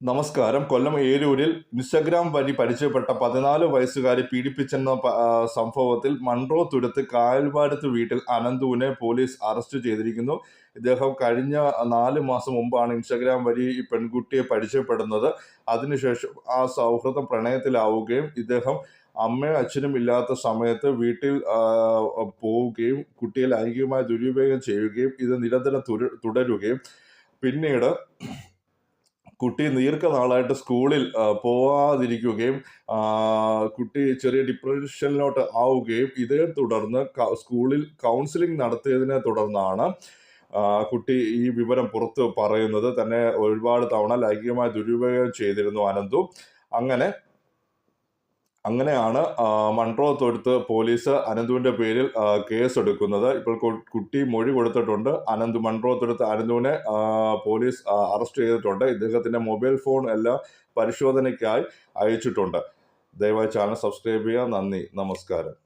നമസ്കാരം. കൊല്ലം ഏരൂരിൽ ഇൻസ്റ്റഗ്രാം വഴി പരിചയപ്പെട്ട 14 വയസ്സുകാരെ പീഡിപ്പിച്ചെന്ന സംഭവത്തിൽ മൺട്രോ തുരുത്ത് കായൽവാരത്ത് വീട്ടിൽ അനന്തുവിനെ പോലീസ് അറസ്റ്റ് ചെയ്തിരിക്കുന്നു. ഇദ്ദേഹം കഴിഞ്ഞ 4 മാസം മുമ്പാണ് ഇൻസ്റ്റഗ്രാം വഴി ഈ പെൺകുട്ടിയെ പരിചയപ്പെടുന്നത്. അതിനുശേഷം ആ സൗഹൃദം പ്രണയത്തിലാവുകയും ഇദ്ദേഹം അമ്മയും അച്ഛനും ഇല്ലാത്ത സമയത്ത് വീട്ടിൽ പോവുകയും കുട്ടിയെ ലൈംഗികമായി ദുരുപയോഗം ചെയ്യുകയും ഇത് നിരന്തരം തുടരുകയും പിന്നീട് കുട്ടി ദീർഘനാളായിട്ട് സ്കൂളിൽ പോവാതിരിക്കുകയും കുട്ടി ചെറിയ ഡിപ്രഷനിലോട്ട് ആവുകയും ഇതേ തുടർന്ന് സ്കൂളിൽ കൗൺസിലിംഗ് നടത്തിയതിനെ തുടർന്നാണ് കുട്ടി ഈ വിവരം പുറത്ത് പറയുന്നത്. തന്നെ ഒരുപാട് തവണ ലൈംഗികമായി ദുരുപയോഗം ചെയ്തിരുന്നു അനന്തു. അങ്ങനെയാണ് മൺട്രോ തുരുത്ത് പോലീസ് അനന്തുവിൻ്റെ പേരിൽ കേസെടുക്കുന്നത്. ഇപ്പോൾ കുട്ടി മൊഴി കൊടുത്തിട്ടുണ്ട്. മൺട്രോ തുരുത്ത് അനന്തുവിനെ പോലീസ് അറസ്റ്റ് ചെയ്തിട്ടുണ്ട്. ഇദ്ദേഹത്തിൻ്റെ മൊബൈൽ ഫോൺ എല്ലാം പരിശോധനയ്ക്കായി അയച്ചിട്ടുണ്ട്. ദയവായി ചാനൽ സബ്സ്ക്രൈബ് ചെയ്യുക. നന്ദി, നമസ്കാരം.